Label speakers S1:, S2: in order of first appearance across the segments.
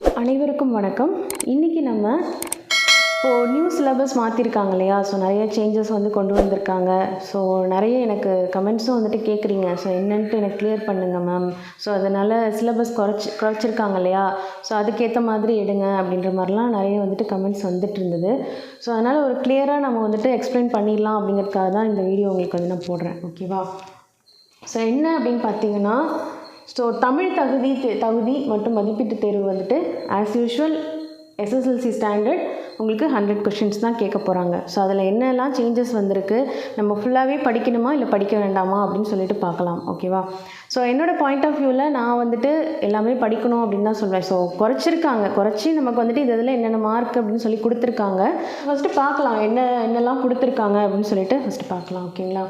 S1: அனைவருக்கும் வணக்கம். இன்றைக்கி நம்ம இப்போது நியூ சிலபஸ் மாற்றிருக்காங்க இல்லையா? ஸோ நிறைய சேஞ்சஸ் வந்து கொண்டு வந்திருக்காங்க. ஸோ நிறைய எனக்கு கமெண்ட்ஸும் வந்துட்டு கேட்குறீங்க. ஸோ என்னன்ட்டு எனக்கு கிளியர் பண்ணுங்கள் மேம். ஸோ அதனால் சிலபஸ் குறைச்சிருக்காங்க இல்லையா? ஸோ அதுக்கேற்ற மாதிரி எடுங்க அப்படின்ற மாதிரிலாம் நிறைய வந்துட்டு கமெண்ட்ஸ் வந்துட்டு இருந்தது. ஸோ அதனால் ஒரு கிளியராக நம்ம வந்துட்டு எக்ஸ்பிளைன் பண்ணிடலாம் அப்படிங்கிறதுக்காக தான் இந்த வீடியோ உங்களுக்கு வந்து நான் போடுறேன். ஓகேவா? ஸோ என்ன அப்படின்னு பார்த்தீங்கன்னா, ஸோ தமிழ் தகுதி மற்றும் மதிப்பீட்டு தேர்வு வந்துட்டு ஆஸ் யூஷுவல் எஸ்எஸ்எல்சி ஸ்டாண்டர்ட் உங்களுக்கு 100 கொஷின்ஸ் தான் கேட்க போகிறாங்க. ஸோ அதில் என்னெல்லாம் சேஞ்சஸ் வந்திருக்கு, நம்ம ஃபுல்லாகவே படிக்கணுமா இல்லை படிக்க வேண்டாமா அப்படின்னு சொல்லிட்டு பார்க்கலாம். ஓகேவா? ஸோ என்னோடய பாயிண்ட் ஆஃப் வியூவில் நான் வந்துட்டு எல்லாமே படிக்கணும் அப்படின்னு தான் சொல்வேன். ஸோ குறைச்சி நமக்கு வந்துட்டு இதில் என்னென்ன மார்க் அப்படின்னு சொல்லி கொடுத்துருக்காங்க. ஃபஸ்ட்டு பார்க்கலாம் என்னெல்லாம் கொடுத்துருக்காங்க அப்படின்னு சொல்லிட்டு ஃபஸ்ட்டு பார்க்கலாம். ஓகேங்களா?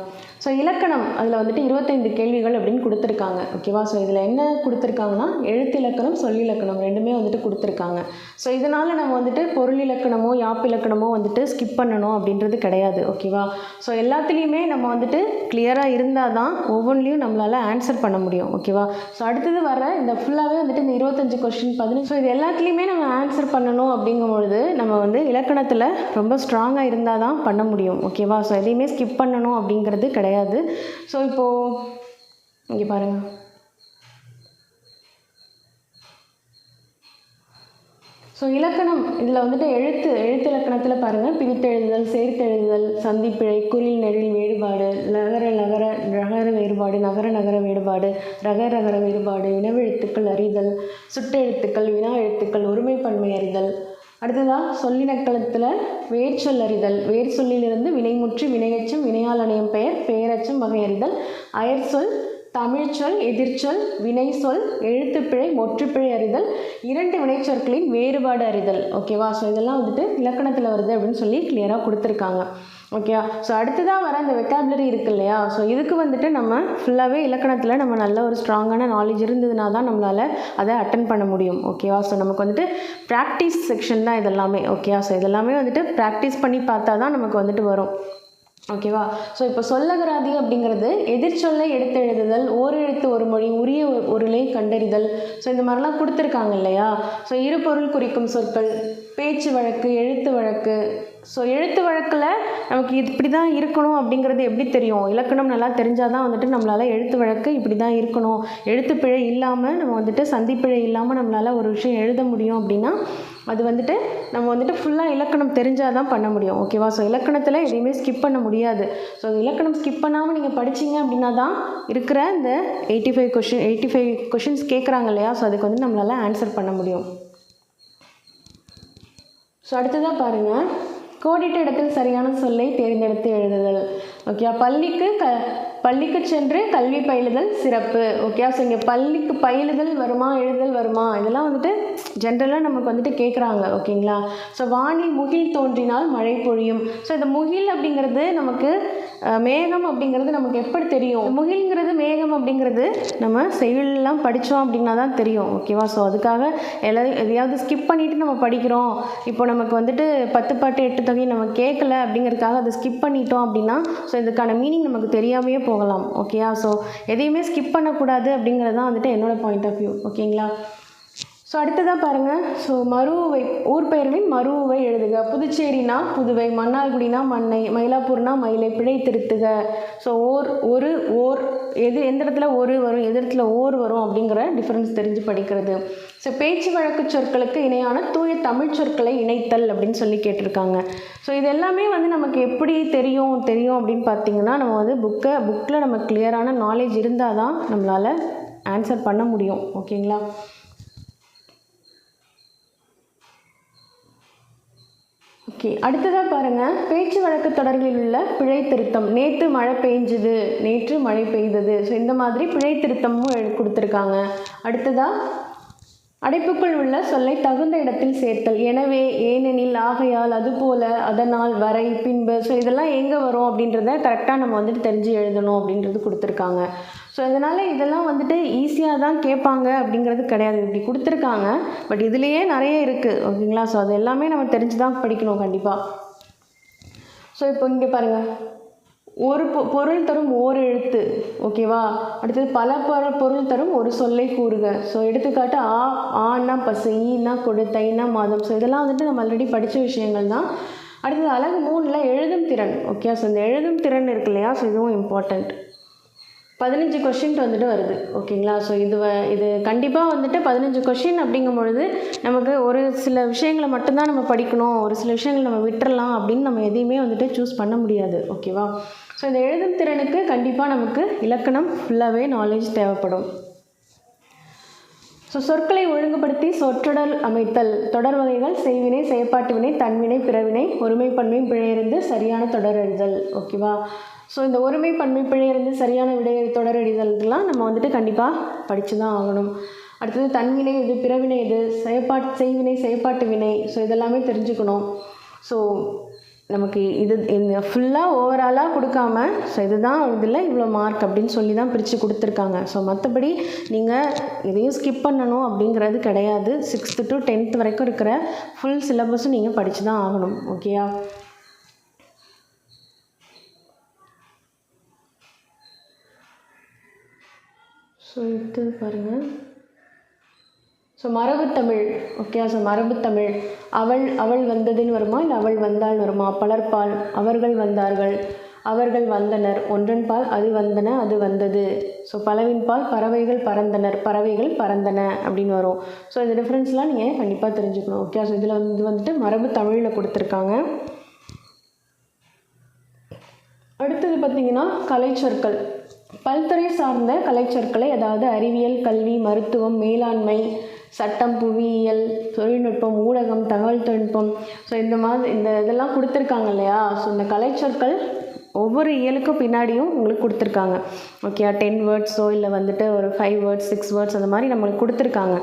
S1: ஸோ இலக்கணம் அதில் வந்துட்டு 25 கேள்விகள் அப்படின்னு கொடுத்துருக்காங்க. ஓகேவா? ஸோ இதில் என்ன கொடுத்துருக்காங்கன்னா எழுத்து இலக்கணம், சொல்லிலக்கணம் ரெண்டுமே வந்துட்டு கொடுத்துருக்காங்க. ஸோ இதனால் நம்ம வந்துட்டு பொருள் இலக்கணமோ யாப்பிலக்கணமோ வந்துட்டு ஸ்கிப் பண்ணணும் அப்படின்றது கிடையாது. ஓகேவா? ஸோ எல்லாத்துலேயுமே நம்ம வந்துட்டு கிளியராக இருந்தால் தான் ஒவ்வொன்றிலையும் நம்மளால் ஆன்சர் பண்ண முடியும். ஓகேவா? ஸோ அடுத்தது வர இந்த ஃபுல்லாகவே வந்துட்டு இந்த 25 கொஸ்டின் 15 ஸோ இது எல்லாத்துலேயுமே நம்ம ஆன்சர் பண்ணணும் அப்படிங்கும்பொழுது நம்ம வந்து இலக்கணத்தில் ரொம்ப ஸ்ட்ராங்காக இருந்தால் தான் பண்ண முடியும். ஓகேவா? ஸோ எதையுமே ஸ்கிப் பண்ணணும் அப்படிங்கிறது கிடையாது. ஸோ இப்போது இங்கே பாருங்கள். ஸோ இலக்கணம் இதில் வந்துட்டு எழுத்து இலக்கணத்தில் பாருங்கள், பிரித்தெழுதுதல், சேர்த்தெழுதுதல், சந்திப்பிழை, குறில் நெழில் வேறுபாடு, நகர வேறுபாடு, நகர வேறுபாடு, ரகர வேறுபாடு, வினவெழுத்துக்கள் அறிதல், சுட்டெழுத்துக்கள், வினா எழுத்துக்கள், ஒருமைப்பன்மை அறிதல். அடுத்ததாக சொல்லினக்கலத்தில் வேர் சொல் அறிதல், வேர் சொல்லிலிருந்து வினைமுற்று, வினையச்சம், வினையால் அணையும் பெயர், பெயரச்சம் வகை அறிதல், அயற்சொல், தமிழ்ச்சொல், எதிர்ச்சொல், வினை சொல், எழுத்துப்பிழை, ஒற்றுப்பிழை அறிதல், 2 வினைச்சொற்களின் வேறுபாடு அறிதல். ஓகேவா? ஸோ இதெல்லாம் வந்துட்டு இலக்கணத்தில் வருது அப்படின்னு சொல்லி கிளியராக கொடுத்துருக்காங்க. ஓகேவா? ஸோ அடுத்ததாக வர இந்த வெக்காபுலரி இருக்குது இல்லையா? ஸோ இதுக்கு வந்துட்டு நம்ம ஃபுல்லாகவே இலக்கணத்தில் நம்ம நல்ல ஒரு ஸ்ட்ராங்கான நாலேஜ் இருந்ததுனா தான் நம்மளால் அதை அட்டன் பண்ண முடியும். ஓகேவா? ஸோ நமக்கு வந்துட்டு ப்ராக்டிஸ் செக்ஷன் தான் இதெல்லாமே. ஓகேவா? ஸோ இதெல்லாமே வந்துட்டு ப்ராக்டிஸ் பண்ணி பார்த்தா தான் நமக்கு வந்துட்டு வரும். ஓகேவா? ஸோ இப்போ சொல்லகராதி அப்படிங்கிறது எதிர்ச்சொல்லை எடுத்து எழுதுதல், ஓரெழுத்து ஒரு மொழி, உரிய பொருளை கண்டறிதல். ஸோ இந்த மாதிரிலாம் கொடுத்துருக்காங்க இல்லையா? ஸோ இரு பொருள் குறிக்கும் சொற்கள், பேச்சு வழக்கு, எழுத்து வழக்கு. ஸோ எழுத்து வழக்கில் நமக்கு இப்படி தான் இருக்கணும் அப்படிங்கிறது எப்படி தெரியும்? இலக்கணம் நல்லா தெரிஞ்சால் தான் வந்துட்டு நம்மளால் எழுத்து வழக்கு இப்படி தான் இருக்கணும், எழுத்துப்பிழை இல்லாமல் நம்ம வந்துட்டு சந்திப்பிழை இல்லாமல் நம்மளால் ஒரு விஷயம் எழுத முடியும் அப்படின்னா அது வந்துட்டு நம்ம வந்துட்டு ஃபுல்லாக இலக்கணம் தெரிஞ்சால் தான் பண்ண முடியும். ஓகேவா? ஸோ இலக்கணத்தில் எதையுமே ஸ்கிப் பண்ண முடியாது. ஸோ இலக்கணம் ஸ்கிப் பண்ணாமல் நீங்கள் படிச்சிங்க அப்படின்னா தான் இருக்கிற இந்த 85 கொஷின்ஸ் கேட்குறாங்க இல்லையா? ஸோ அதுக்கு வந்து நம்மளால் ஆன்சர் பண்ண முடியும். ஸோ அடுத்ததாக பாருங்கள், கோடிட்ட இடத்தில் சரியான சொல்லை தேர்ந்தெடுத்து எழுதுதல். ஓகே, பள்ளிக்கு சென்று கல்வி பயிலுதல் சிறப்பு. ஓகே, ஸோ இங்கே பள்ளிக்கு பயிலுதல் வருமா, எழுதுதல் வருமா, இதெல்லாம் வந்துட்டு ஜென்ரலாக நமக்கு வந்துட்டு கேட்குறாங்க. ஓகேங்களா? ஸோ வானில் முகில் தோன்றினால் மழை பொழியும். ஸோ இந்த முகில் அப்படிங்கிறது நமக்கு மேகம் அப்படிங்கிறது நமக்கு எப்படி தெரியும்? முகில்ங்கிறது மேகம் அப்படிங்கிறது நம்ம செய்யுளெல்லாம் படித்தோம் அப்படின்னா தான் தெரியும். ஓகேவா? ஸோ அதுக்காக எதையாவது ஸ்கிப் பண்ணிவிட்டு நம்ம படிக்கிறோம், இப்போ நமக்கு வந்துட்டு 10 பாட்டு 8 தொகை நம்ம கேட்கல அப்படிங்கிறதுக்காக அதை ஸ்கிப் பண்ணிட்டோம் அப்படின்னா ஸோ இதுக்கான மீனிங் நமக்கு தெரியாமையே போகலாம். ஓகேயா? ஸோ எதையுமே ஸ்கிப் பண்ணக்கூடாது அப்படிங்கிறது தான் வந்துட்டு என்னோடய பாயிண்ட் ஆஃப் வியூ. ஓகேங்களா? ஸோ அடுத்ததாக பாருங்கள், ஸோ மருவை ஊர் பெயர்களின் மருவை எழுதுக. புதுச்சேரினா புதுவை, மன்னார்குடினா மண்ணை, மயிலாப்பூர்னா மயிலை, பிழை திருத்துக. ஸோ எந்த இடத்துல ஒரு வரும், எந்த இடத்துல ஓர் வரும் அப்படிங்கிற டிஃப்ரென்ஸ் தெரிஞ்சு படிக்கிறது. ஸோ பேச்சு வழக்கு சொற்களுக்கு இணையான தூய தமிழ் சொற்களை இணைத்தல் அப்படின்னு சொல்லி கேட்டிருக்காங்க. ஸோ இது எல்லாமே வந்து நமக்கு எப்படி தெரியும் அப்படின்னு பார்த்தீங்கன்னா, நம்ம வந்து புக்கில் நம்ம கிளியரான நாலேஜ் இருந்தால் தான் நம்மளால் ஆன்சர் பண்ண முடியும். ஓகேங்களா? ஓகே, அடுத்ததாக பாருங்கள், பேச்சு வழக்கு தொடர்களில் உள்ள பிழை திருத்தம். நேற்று மழை பெய்தது. ஸோ இந்த மாதிரி பிழை திருத்தமும் கொடுத்துருக்காங்க. அடுத்ததாக அடைப்புக்குள் உள்ள சொல்லை தகுந்த இடத்தில் சேர்த்தல். எனவே, ஏனெனில், ஆகையால், அதுபோல, அதனால், வரை, பின்பு. ஸோ இதெல்லாம் எங்கே வரும் அப்படின்றத கரெக்டாக நம்ம வந்துட்டு தெரிஞ்சு எழுதணும் அப்படின்றது கொடுத்துருக்காங்க. ஸோ இதனால் இதெல்லாம் வந்துட்டு ஈஸியாக தான் கேட்பாங்க அப்படிங்கிறது கிடையாது. இப்படி கொடுத்துருக்காங்க, பட் இதுலேயே நிறைய இருக்குது. ஓகேங்களா? ஸோ அது எல்லாமே நம்ம தெரிஞ்சு தான் படிக்கணும் கண்டிப்பாக. ஸோ இப்போ இங்கே பாருங்கள், ஒரு பொருள் தரும் ஓர் எழுத்து. ஓகேவா? அடுத்தது பல பொருள் தரும் ஒரு சொல்லை கூறுக. ஸோ எடுத்துக்காட்டு ஆனா பசு, ஈனா கொடு, தைனா மாதம். ஸோ இதெல்லாம் வந்துட்டு நம்ம ஆல்ரெடி படித்த விஷயங்கள் தான். அடுத்தது அழகு 3ல் எழுதும் திறன். ஓகே, ஸோ இந்த எழுதும் திறன் இருக்கு இல்லையா, ஸோ இதுவும் இம்பார்ட்டண்ட். 15 கொஷின் வந்துட்டு வருது. ஓகேங்களா? ஸோ இது கண்டிப்பாக வந்துட்டு 15 கொஷின் அப்படிங்கும்பொழுது நமக்கு ஒரு சில விஷயங்களை மட்டும்தான் நம்ம படிக்கணும், ஒரு சில விஷயங்கள் நம்ம விட்டுறலாம் அப்படின்னு நம்ம எதையுமே வந்துட்டு சூஸ் பண்ண முடியாது. ஓகேவா? ஸோ இந்த எழுதும் திறனுக்கு கண்டிப்பாக நமக்கு இலக்கணம் ஃபுல்லாகவே நாலேஜ் தேவைப்படும். ஸோ சொற்களை ஒழுங்குபடுத்தி சொற்றொடர் அமைத்தல். தொடர் வகைகள் செய்வினை, செயற்பாட்டு வினை, தன்வினை, பிறவினை, ஒருமை பன்மை பிழையிருந்து சரியான தொடர் எழுதல். ஓகேவா? ஸோ இந்த ஒருமை பன்மை பிழையிருந்து சரியான தொடர் எழுதல்லாம் நம்ம வந்துட்டு கண்டிப்பாக படித்து தான் ஆகணும். அடுத்தது தன்வினை இது, பிறவினை இது, செய்வினை, செயற்பாட்டு வினை. ஸோ இதெல்லாமே தெரிஞ்சுக்கணும். ஸோ நமக்கு இந்த ஃபுல்லாக ஓவராலாக கொடுக்காம, ஸோ இதுதான் இதில் இவ்வளோ மார்க் அப்படின்னு சொல்லி தான் பிரித்து கொடுத்துருக்காங்க. ஸோ மற்றபடி நீங்கள் எதையும் ஸ்கிப் பண்ணணும் அப்படிங்கிறது கிடையாது. 6th to 10th வரைக்கும் இருக்கிற ஃபுல் சிலபஸும் நீங்கள் படித்து தான் ஆகணும். ஓகேயா? ஸோ இது பாருங்கள். ஸோ மரபுத்தமிழ். ஓகே, ஸோ மரபுத்தமிழ் அவள் வந்ததுன்னு வருமா, இல்லை அவள் வந்தாள் வருமா? பலர்பால் அவர்கள் வந்தார்கள், அவர்கள் வந்தனர். ஒன்றன் பால் அது வந்தன, அது வந்தது. ஸோ பலவின் பால் பறவைகள் பறந்தனர், பறவைகள் பறந்தன அப்படின்னு வரும். ஸோ இந்த டிஃப்ரென்ஸ்லாம் நீங்கள் கண்டிப்பாக தெரிஞ்சுக்கணும். ஓகே, ஸோ இதில் வந்துட்டு மரபு தமிழில் கொடுத்துருக்காங்க. அடுத்தது பார்த்திங்கன்னா கலைச்சொற்கள். பல்துறை சார்ந்த கலைச்சொற்களை, அதாவது அறிவியல், கல்வி, மருத்துவம், மேலாண்மை, சட்டம், புவியியல், தொழில்நுட்பம், ஊடகம், தகவல் தொழில்நுட்பம், ஸோ இதெல்லாம் கொடுத்துருக்காங்க இல்லையா? ஸோ இந்த கலைச்சொற்கள் ஒவ்வொரு இயலுக்கும் பின்னாடியும் உங்களுக்கு கொடுத்துருக்காங்க. ஓகே, 10 வேர்ட்ஸோ இல்லை வந்துட்டு ஒரு 5 வேர்ட்ஸ் 6 வேர்ட்ஸ் அந்த மாதிரி நம்மளுக்கு கொடுத்துருக்காங்க.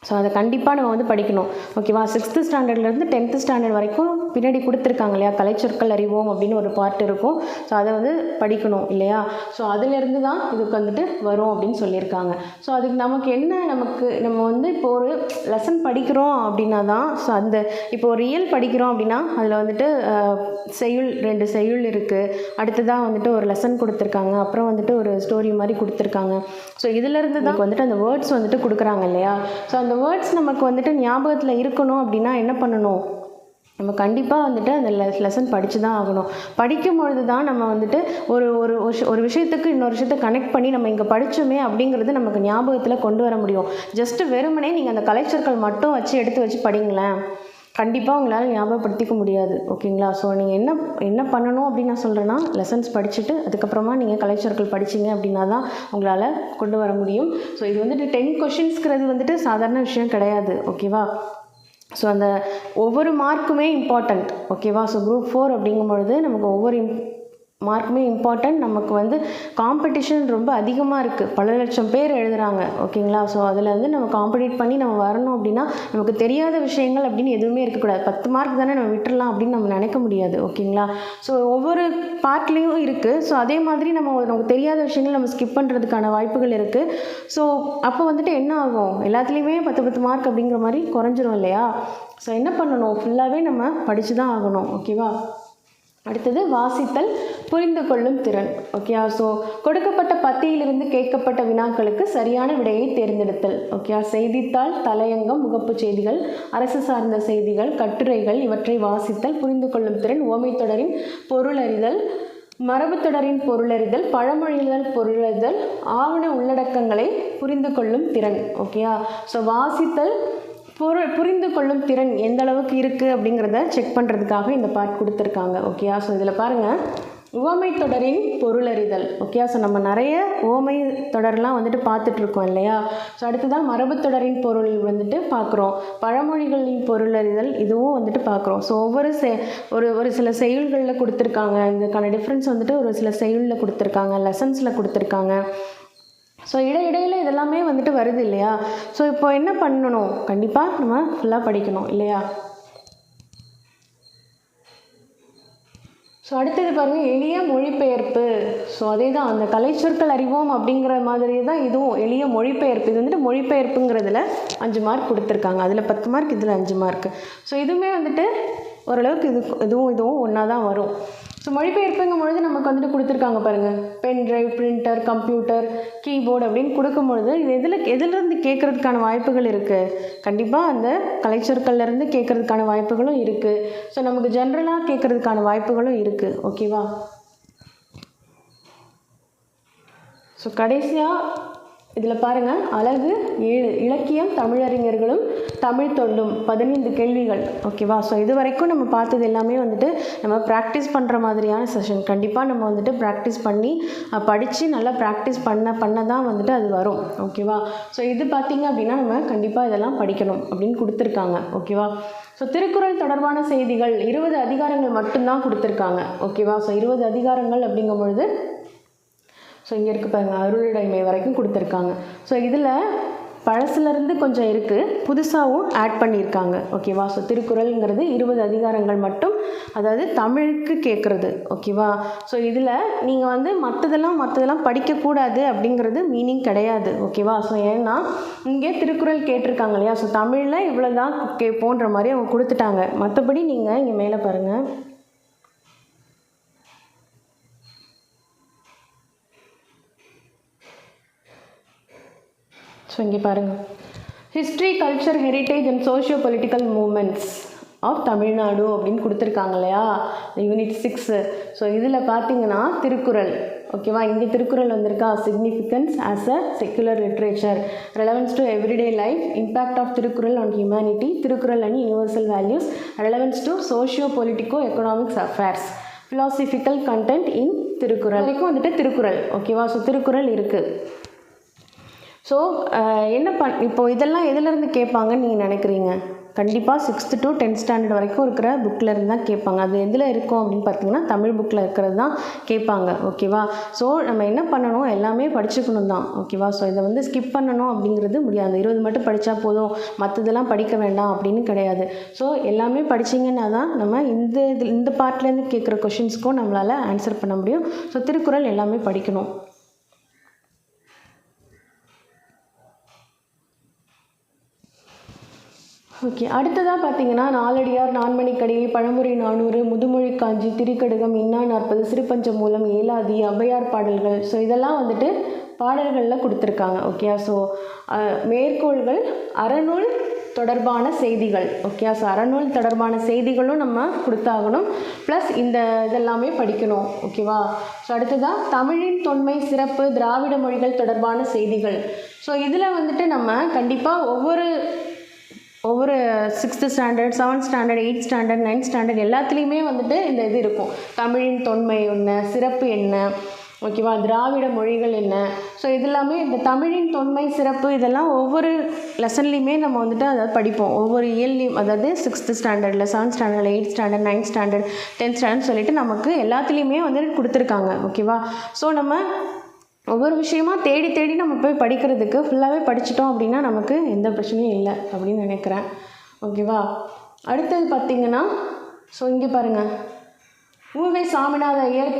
S1: ஸோ அதை கண்டிப்பாக நம்ம வந்து படிக்கணும். ஓகேவா? 6th ஸ்டாண்டர்ட்லேருந்து 10th ஸ்டாண்டர்ட் வரைக்கும் பின்னாடி கொடுத்துருக்காங்க இல்லையா, கலைச்சொற்கள் அறிவோம் அப்படின்னு ஒரு பார்ட் இருக்கும். ஸோ அதை வந்து படிக்கணும் இல்லையா? ஸோ அதிலேருந்து தான் இதுக்கு வந்துட்டு வரும் அப்படின்னு சொல்லியிருக்காங்க. ஸோ அதுக்கு நம்ம வந்து இப்போ ஒரு லெசன் படிக்கிறோம் அப்படின்னா தான், ஸோ இப்போ ஒரு இயல் படிக்கிறோம் அப்படின்னா அதில் வந்துட்டு செய்யுள் 2 செய்யுள் இருக்குது. அடுத்ததாக வந்துட்டு ஒரு லெசன் கொடுத்துருக்காங்க, அப்புறம் வந்துட்டு ஒரு ஸ்டோரி மாதிரி கொடுத்துருக்காங்க. ஸோ இதிலேருந்து தான் வந்துட்டு அந்த வேர்ட்ஸ் வந்துட்டு கொடுக்குறாங்க இல்லையா? ஸோ அந்த வேர்ட்ஸ் நமக்கு வந்துட்டு ஞாபகத்தில் இருக்கணும் அப்படின்னா என்ன பண்ணணும்? நம்ம கண்டிப்பாக வந்துட்டு அந்த லெசன் படித்து தான் ஆகணும். படிக்கும்பொழுது தான் நம்ம வந்துட்டு ஒரு விஷயத்துக்கு இன்னொரு விஷயத்தை கனெக்ட் பண்ணி நம்ம இங்கே படித்தோமே அப்படிங்கிறது நமக்கு ஞாபகத்தில் கொண்டு வர முடியும். ஜஸ்ட்டு வெறுமனே நீங்கள் அந்த கலைச்சொற்கள் மட்டும் எடுத்து வச்சு படிங்களேன், கண்டிப்பாக உங்களால் ஞாபகப்படுத்திக்க முடியாது. ஓகேங்களா? ஸோ நீங்கள் என்ன பண்ணணும் அப்படின்னு நான் சொல்கிறேன்னா, லெசன்ஸ் படிச்சுட்டு அதுக்கப்புறமா நீங்கள் கலைச்சொற்கள் படிச்சிங்க அப்படின்னா தான் உங்களால் கொண்டு வர முடியும். ஸோ இது வந்துட்டு 10 கொஷின்ஸ்கிறது வந்துட்டு சாதாரண விஷயம் கிடையாது. ஓகேவா? ஸோ அந்த ஒவ்வொரு மார்க்குமே இம்பார்ட்டண்ட். ஓகேவா? ஸோ குரூப் 4 அப்படிங்கும்பொழுது நமக்கு ஒவ்வொரு மார்க்குமே இம்பார்ட்டண்ட். நமக்கு வந்து காம்படிஷன் ரொம்ப அதிகமாக இருக்குது, பல லட்சம் பேர் எழுதுகிறாங்க. ஓகேங்களா? ஸோ அதில் வந்து நம்ம காம்படிட் பண்ணி நம்ம வரணும் அப்படின்னா நமக்கு தெரியாத விஷயங்கள் அப்படின்னு எதுவுமே இருக்கக்கூடாது. 10 மார்க் தானே நம்ம விட்டுறலாம் அப்படின்னு நம்ம நினைக்க முடியாது. ஓகேங்களா? ஸோ ஒவ்வொரு பார்ட்லேயும் இருக்குது. ஸோ அதே மாதிரி நமக்கு தெரியாத விஷயங்கள் நம்ம ஸ்கிப் பண்ணுறதுக்கான வாய்ப்புகள் இருக்குது. ஸோ அப்போ வந்துட்டு என்ன ஆகும், எல்லாத்துலேயுமே 10 மார்க் அப்படிங்கிற மாதிரி குறைஞ்சிரும் இல்லையா? ஸோ என்ன பண்ணணும், ஃபுல்லாகவே நம்ம படித்து தான் ஆகணும். ஓகேவா? அடுத்தது வாசித்தல், புரிந்து கொள்ளும் திறன். ஓகே, ஸோ கொடுக்கப்பட்ட பத்தியிலிருந்து கேட்கப்பட்ட வினாக்களுக்கு சரியான விடையை தேர்ந்தெடுத்தல். ஓகே, செய்தித்தாள், தலையங்கம், முகப்பு செய்திகள், அரசு சார்ந்த செய்திகள், கட்டுரைகள் இவற்றை வாசித்தல், புரிந்து கொள்ளும் திறன், உவமைத்தொடரின் பொருளறிதல், மரபுத்தொடரின் பொருளறிதல், பழமொழிதல் பொருளறிதல், ஆவண உள்ளடக்கங்களை புரிந்து கொள்ளும் திறன். ஓகேயா? ஸோ வாசித்தல், புரிந்து கொள்ளும் திறன் எந்த அளவுக்கு இருக்குது அப்படிங்கிறத செக் பண்ணுறதுக்காக இந்த பார்ட் கொடுத்துருக்காங்க. ஓகேயா? ஸோ இதில் பாருங்கள், உவமை தொடரின் பொருளறிதல். ஓகேயா? ஸோ நம்ம நிறைய உவமை தொடர்லாம் வந்துட்டு பார்த்துட்ருக்கோம் இல்லையா? ஸோ அடுத்ததான் மரபு தொடரின் பொருள் வந்துட்டு பார்க்குறோம், பழமொழிகளின் பொருளறிதல் இதுவும் வந்துட்டு பார்க்குறோம். ஸோ ஒரு சில செய்யுள்களில் கொடுத்துருக்காங்க, இதுக்கான டிஃப்ரென்ஸ் வந்துட்டு ஒரு சில செய்யுளில் கொடுத்துருக்காங்க, லெசன்ஸில் கொடுத்துருக்காங்க. ஸோ இடையிடையில் இதெல்லாமே வந்துட்டு வருது இல்லையா? ஸோ இப்போ என்ன பண்ணணும், கண்டிப்பாக நம்ம ஃபுல்லாக படிக்கணும் இல்லையா? ஸோ அடுத்தது பாருங்கள், எளிய மொழிபெயர்ப்பு. ஸோ அதே தான், அந்த கலைச்சொற்கள் அறிவோம் அப்படிங்கிற மாதிரி தான் இதுவும் எளிய மொழிபெயர்ப்பு. இது வந்துட்டு மொழிபெயர்ப்புங்கிறதுல 5 மார்க் கொடுத்துருக்காங்க, அதில் 10 மார்க், இதில் 5 மார்க். ஸோ இதுவுமே வந்துட்டு ஓரளவுக்கு இதுவும் ஒன்றா தான் வரும். ஸோ மொழிபெயர்ப்புங்கும் பொழுது நமக்கு வந்துட்டு கொடுத்துருக்காங்க பாருங்கள், pen drive, printer, computer, keyboard அப்படின்னு கொடுக்கும்பொழுது இது எதுலேருந்து கேட்குறதுக்கான வாய்ப்புகள் இருக்குது? கண்டிப்பாக அந்த கலைச்சொற்கள்லேருந்து கேட்குறதுக்கான வாய்ப்புகளும் இருக்குது. ஸோ நமக்கு ஜென்ரலாக கேட்குறதுக்கான வாய்ப்புகளும் இருக்குது. ஓகேவா? ஸோ கடைசியாக இதில் பாருங்கள், அழகு 7 இலக்கியம், தமிழறிஞர்களும் தமிழ் தொண்டும் 15 கேள்விகள். ஓகேவா? ஸோ இது வரைக்கும் நம்ம பார்த்தது எல்லாமே வந்துட்டு நம்ம ப்ராக்டிஸ் பண்ணுற மாதிரியான செஷன். கண்டிப்பாக நம்ம வந்துட்டு ப்ராக்டிஸ் பண்ணி படித்து நல்லா ப்ராக்டிஸ் பண்ண தான் வந்துட்டு அது வரும். ஓகேவா? ஸோ இது பார்த்திங்க அப்படின்னா நம்ம கண்டிப்பாக இதெல்லாம் படிக்கணும் அப்படின்னு கொடுத்துருக்காங்க. ஓகேவா? ஸோ திருக்குறள் தொடர்பான செய்திகள் 20 அதிகாரங்கள் மட்டும்தான் கொடுத்துருக்காங்க. ஓகேவா? ஸோ 20 அதிகாரங்கள் அப்படிங்கும் பொழுது ஸோ இங்கே இருக்குது பாருங்கள், அருளுடைமை வரைக்கும் கொடுத்துருக்காங்க. ஸோ இதில் பழசுலேருந்து கொஞ்சம் இருக்குது, புதுசாகவும் ஆட் பண்ணியிருக்காங்க. ஓகேவா? ஸோ திருக்குறள்ங்கிறது 20 அதிகாரங்கள் மட்டும், அதாவது தமிழுக்கு கேட்குறது. ஓகேவா? ஸோ இதில் நீங்கள் வந்து மற்றதெல்லாம் படிக்கக்கூடாது அப்படிங்கிறது மீனிங் கிடையாது. ஓகேவா? ஸோ ஏன்னா இங்கே திருக்குறள் கேட்டிருக்காங்க இல்லையா? ஸோ தமிழில் இவ்வளோ தான் கேட்போன்ற மாதிரி அவங்க கொடுத்துட்டாங்க. மற்றபடி நீங்கள் இங்கே மேலே பாருங்கள், ஸோ இங்கே பாருங்கள், history, culture, heritage and socio political moments of Tamil Nadu அப்படின்னு கொடுத்துருக்காங்க இல்லையா? யூனிட் 6. ஸோ இதில் பார்த்தீங்கன்னா திருக்குறள். ஓகேவா? இங்கே திருக்குறள் வந்திருக்கா? Significance as a secular literature, relevance to everyday life, impact of Thirukkural on humanity, Thirukkural and universal values, relevance to socio politico economics affairs, philosophical content in Thirukkural வரைக்கும் வந்துட்டு திருக்குறள். ஓகேவா? ஸோ திருக்குறள் இருக்குது. ஸோ இப்போது இதெல்லாம் எதுலேருந்து கேட்பாங்கன்னு நீங்கள் நினைக்கிறீங்க? கண்டிப்பாக 6th to 10th ஸ்டாண்டர்ட் வரைக்கும் இருக்கிற புக்கில் இருந்து தான் கேட்பாங்க. அது எதில் இருக்கும் அப்படின்னு பார்த்தீங்கன்னா தமிழ் புக்கில் இருக்கிறது தான் கேட்பாங்க. ஓகேவா? ஸோ நம்ம என்ன பண்ணணும், எல்லாமே படிச்சுக்கணும் தான். ஓகேவா? ஸோ இதை வந்து ஸ்கிப் பண்ணணும் அப்படிங்கிறது முடியாது. 20 மட்டும் படித்தா போதும், மற்றதெல்லாம் படிக்க வேண்டாம் அப்படின்னு கிடையாது. ஸோ எல்லாமே படிச்சிங்கன்னா தான் நம்ம இந்த பார்ட்லேருந்து கேட்குற கொஷின்ஸ்க்கும் நம்மளால் ஆன்சர் பண்ண முடியும். ஸோ திருக்குறள் எல்லாமே படிக்கணும். ஓகே, அடுத்ததாக பார்த்தீங்கன்னா நாலடியார், நான்மணிக்கடிகை, பழமுறை 400, முதுமொழி காஞ்சி, திரிகடுகம், இன்னா 40, சிறுபஞ்சமூலம், ஏலாதி, ஔவையார் பாடல்கள். ஸோ இதெல்லாம் வந்துட்டு பாடல்களில் கொடுத்துருக்காங்க. ஓகே, ஸோ மேற்கோள்கள், அறநூல் தொடர்பான செய்திகள். ஓகே, ஸோ அறநூல் தொடர்பான செய்திகளும் நம்ம கொடுத்தாகணும், ப்ளஸ் இதெல்லாமே படிக்கணும். ஓகேவா? ஸோ அடுத்ததாக தமிழின் தொன்மை, சிறப்பு, திராவிட மொழிகள் தொடர்பான செய்திகள். ஸோ இதில் வந்துட்டு நம்ம கண்டிப்பாக ஒவ்வொரு 6th standard, 7th standard, 8th standard, 9th standard எல்லாத்துலேயுமே வந்துட்டு இந்த இது இருக்கும். தமிழின் தொன்மை என்ன, சிறப்பு என்ன, ஓகேவா, திராவிட மொழிகள் என்ன. ஸோ இது எல்லாமே இந்த தமிழின் தொன்மை, சிறப்பு இதெல்லாம் ஒவ்வொரு லெசன்லேயுமே நம்ம வந்துட்டு அதாவது படிப்போம். ஒவ்வொரு இயல்லையும், அதாவது 6th ஸ்டாண்டர்டில், 7th ஸ்டாண்டர்டில், 8th standard, 9th standard, 10th standard சொல்லிட்டு நமக்கு எல்லாத்துலேயுமே வந்துட்டு கொடுத்துருக்காங்க. ஓகேவா? ஸோ நம்ம ஒவ்வொரு விஷயமா தேடி நம்ம போய் படிக்கிறதுக்கு ஃபுல்லாகவே படிச்சிட்டோம் அப்படின்னா நமக்கு எந்த பிரச்சனையும் இல்லை அப்படின்னு நினைக்கிறேன். ஓகேவா? அடுத்தது பார்த்திங்கன்னா, ஸோ இங்கே பாருங்கள், உ.வே. சாமிநாத ஐயர்,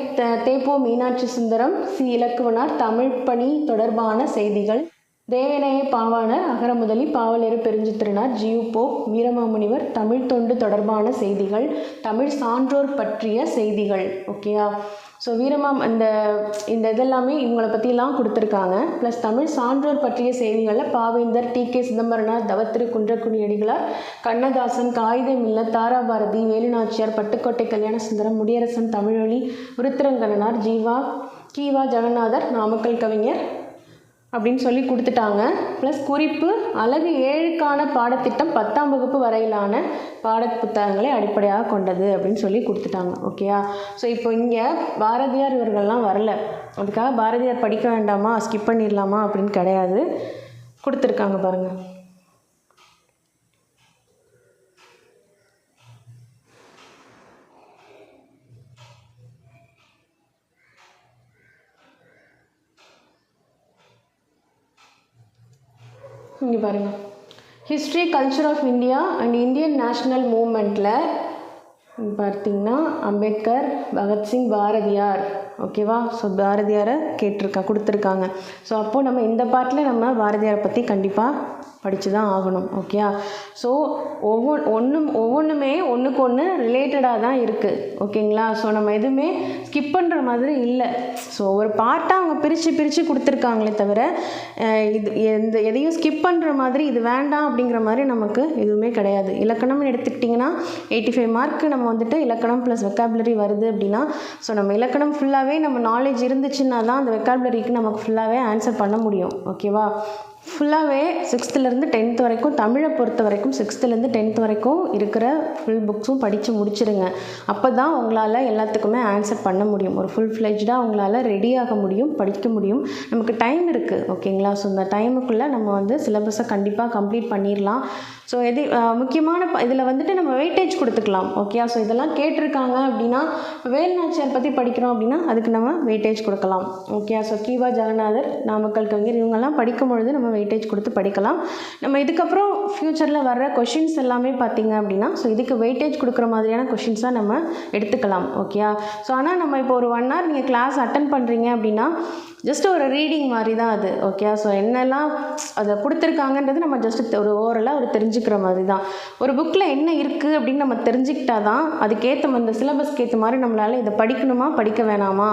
S1: தேப்போ மீனாட்சி சுந்தரம், சி. இலக்குவனார் தமிழ் பணி தொடர்பான செய்திகள், தேவநேய பாவாணர், அகரமுதலி, பாவலரு பெருஞ்சித்திரனார், ஜியு போப், வீரமாமுனிவர் தமிழ் தொண்டு தொடர்பான செய்திகள், தமிழ் சான்றோர் பற்றிய செய்திகள். ஓகேயா? ஸோ இந்த இதெல்லாமே இவங்களை பற்றிலாம் கொடுத்துருக்காங்க. ப்ளஸ் தமிழ் சான்றோர் பற்றிய செய்திகளில் பாவேந்தர், டி.கே. சிதம்பரனார், தவத்திரு குன்றக்குடியடிகளார், கண்ணதாசன், காகிதம் இல்ல, தாராபாரதி, வேலுநாச்சியார், பட்டுக்கோட்டை கல்யாணசுந்தரம், முடியரசன், தமிழொலி, விருத்திரங்கண்ணனார், கீவா ஜெகநாதர், நாமக்கல் கவிஞர் அப்படின்னு சொல்லி கொடுத்துட்டாங்க. ப்ளஸ் குறிப்பு, அலகு 7க்கான பாடத்திட்டம் 10ஆம் வகுப்பு வரையிலான பாட புத்தகங்களை அடிப்படையாக கொண்டது அப்படின்னு சொல்லி கொடுத்துட்டாங்க. ஓகேயா? ஸோ இப்போ இங்கே பாரதியார் இவர்கள்லாம் வரல, அதுக்காக பாரதியார் படிக்க வேண்டாமா, ஸ்கிப் பண்ணிடலாமா அப்படின்னு கிடையாது, கொடுத்துருக்காங்க பாருங்கள். இங்கே பாருங்கள், history, culture of India and Indian national மூமெண்ட்டில் பார்த்திங்கன்னா அம்பேத்கர், பகத்சிங், பாரதியார். ஓகேவா? ஸோ பாரதியாரை கொடுத்துருக்காங்க. ஸோ அப்போது நம்ம இந்த பார்ட்டில் நம்ம பாரதியாரை பற்றி கண்டிப்பாக படித்து தான் ஆகணும். ஓகே. ஸோ ஒவ்வொன்றுமே ஒன்றுக்கு ஒன்று ரிலேட்டடாக தான் இருக்குது. ஓகேங்களா. ஸோ நம்ம எதுவுமே ஸ்கிப் பண்ணுற மாதிரி இல்லை. ஸோ ஒரு பார்ட்டாக அவங்க பிரித்து கொடுத்துருக்காங்களே தவிர எதையும் ஸ்கிப் பண்ணுற மாதிரி இது வேண்டாம் அப்படிங்கிற மாதிரி நமக்கு எதுவுமே கிடையாது. இலக்கணம்னு எடுத்துக்கிட்டிங்கன்னா 85 மார்க்கு நம்ம வந்துட்டு இலக்கணம் ப்ளஸ் வெக்காபுலரி வருது அப்படின்னா, ஸோ நம்ம இலக்கணம் ஃபுல்லாகவே நம்ம நாலேஜ் இருந்துச்சுன்னா தான் அந்த வெக்காபுலரிக்கு நமக்கு ஃபுல்லாகவே ஆன்சர் பண்ண முடியும். ஓகேவா. ஃபுல்லாகவே 6th-லேருந்து 10th வரைக்கும் தமிழை பொறுத்த வரைக்கும் 6th-லேருந்து 10th வரைக்கும் இருக்கிற ஃபுல் புக்ஸும் படித்து முடிச்சிடுங்க. அப்போ தான் உங்களால் எல்லாத்துக்குமே ஆன்சர் பண்ண முடியும். ஒரு ஃபுல் ஃப்ளெஜ்டாக உங்களால் ரெடியாக முடியும், படிக்க முடியும். நமக்கு டைம் இருக்குது. ஓகேங்களா. ஸோ இந்த டைமுக்குள்ளே நம்ம வந்து சிலபஸை கண்டிப்பாக கம்ப்ளீட் பண்ணிடலாம். ஸோ முக்கியமான இதில் வந்துட்டு நம்ம வெயிட்டேஜ் கொடுத்துக்கலாம். ஓகே. ஸோ இதெல்லாம் கேட்டிருக்காங்க அப்படின்னா, வேலுநாச்சியார் பற்றி படிக்கிறோம் அப்படின்னா அதுக்கு நம்ம வெயிட்டேஜ் கொடுக்கலாம். ஓகே. ஸோ கீவா ஜெகநாதர், நாமக்கல் கவிஞர், இவங்கெல்லாம் படிக்கும் பொழுது நம்ம வெயிட்டேஜ் கொடுத்து படிக்கலாம். நம்ம இதுக்கப்புறம் ஃப்யூச்சரில் வர்ற கொஷின்ஸ் எல்லாமே பார்த்திங்க அப்படின்னா, ஸோ இதுக்கு வெயிட்டேஜ் கொடுக்குற மாதிரியான கொஷின்ஸாக நம்ம எடுத்துக்கலாம். ஓகே. ஸோ ஆனால் நம்ம இப்போ ஒரு 1 hour நீங்கள் கிளாஸ் அட்டன் பண்ணுறீங்க அப்படின்னா ஜஸ்ட் ஒரு ரீடிங் மாதிரி தான் அது. ஓகே. ஸோ என்னெல்லாம் அதை கொடுத்துருக்காங்கன்றது நம்ம ஜஸ்ட் ஒரு ஓரலாக ஒரு தெரிஞ்சுக்கிற மாதிரி தான். ஒரு புக்கில் என்ன இருக்குது அப்படின்னு நம்ம தெரிஞ்சுக்கிட்டா தான் அதுக்கேற்ற அந்த சிலபஸ்க்கு ஏற்ற மாதிரி நம்மளால் இதை படிக்கணுமா படிக்க வேணாமா,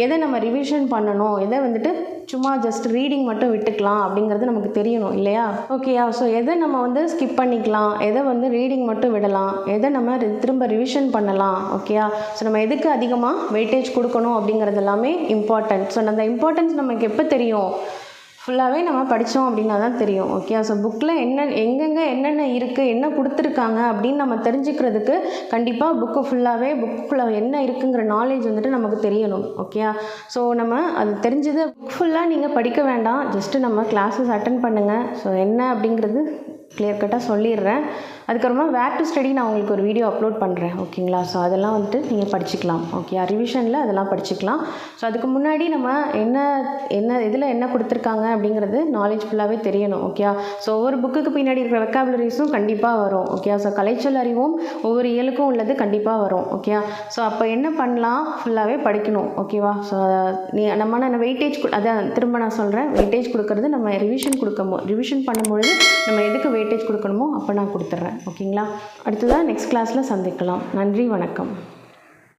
S1: எதை நம்ம ரிவிஷன் பண்ணணும், எதை வந்துட்டு சும்மா ஜஸ்ட் ரீடிங் மட்டும் விட்டுக்கலாம் அப்படிங்கிறது நமக்கு தெரியணும் இல்லையா. ஓகேயா. ஸோ எதை நம்ம வந்து ஸ்கிப் பண்ணிக்கலாம், எதை வந்து ரீடிங் மட்டும் விடலாம், எதை நம்ம திரும்ப ரிவிஷன் பண்ணலாம். ஓகேயா. ஸோ நம்ம எதுக்கு அதிகமாக வெயிட்டேஜ் கொடுக்கணும் அப்படிங்கிறது எல்லாமே இம்பார்ட்டன்ட். ஸோ அந்த இம்பார்ட்டன்ஸ் நமக்கு எப்போ தெரியும், ஃபுல்லாகவே நம்ம படித்தோம் அப்படின்னா தான் தெரியும். ஓகே. ஸோ புக்கில் எங்கெங்கே என்னென்ன இருக்குது, என்ன கொடுத்துருக்காங்க அப்படின்னு நம்ம தெரிஞ்சுக்கிறதுக்கு கண்டிப்பாக புக்குள்ளே என்ன இருக்குங்கிற நாலேஜ் வந்துட்டு நமக்கு தெரியணும். ஓகே. ஸோ நம்ம அது தெரிஞ்சது புக் ஃபுல்லாக நீங்கள் படிக்க வேண்டாம், ஜஸ்ட்டு நம்ம கிளாஸஸ் அட்டன் பண்ணுங்கள். ஸோ என்ன அப்படிங்கிறது கிளியர் கட்டாக சொல்லிடுறேன். அதுக்கப்புறமா வேர் டு ஸ்டடி நான் உங்களுக்கு ஒரு வீடியோ அப்லோட் பண்ணுறேன். ஓகேங்களா. ஸோ அதெல்லாம் வந்துட்டு நீங்கள் படிச்சுக்கலாம். ஓகே. ரிவிஷனில் அதெல்லாம் படிச்சுக்கலாம். ஸோ அதுக்கு முன்னாடி நம்ம இதில் என்ன கொடுத்துருக்காங்க அப்படிங்கிறது நாலேஜ் ஃபுல்லாகவே தெரியணும். ஓகே. ஸோ ஒவ்வொரு புக்குக்கு பின்னாடி இருக்கிற வெக்காபுலரிஸும் கண்டிப்பாக வரும். ஓகே. ஸோ கலைச்சொல் அறிவும் ஒவ்வொரு இயலுக்கும் உள்ளது கண்டிப்பாக வரும். ஓகே. ஸோ அப்போ என்ன பண்ணலாம், ஃபுல்லாகவே படிக்கணும். ஓகேவா. ஸோ நான் வெயிட்டேஜ் அதான் திரும்ப நான் சொல்கிறேன், வெயிட்டேஜ் கொடுக்கறது நம்ம ரிவிஷன் பண்ணும்பொழுது நம்ம எதுக்கு வெயிட்டேஜ் கொடுக்கணுமோ அப்போ நான் கொடுத்துட்றேன். ஓகேங்களா. அடுத்ததாக நெக்ஸ்ட் கிளாஸில் சந்திக்கலாம். நன்றி, வணக்கம்.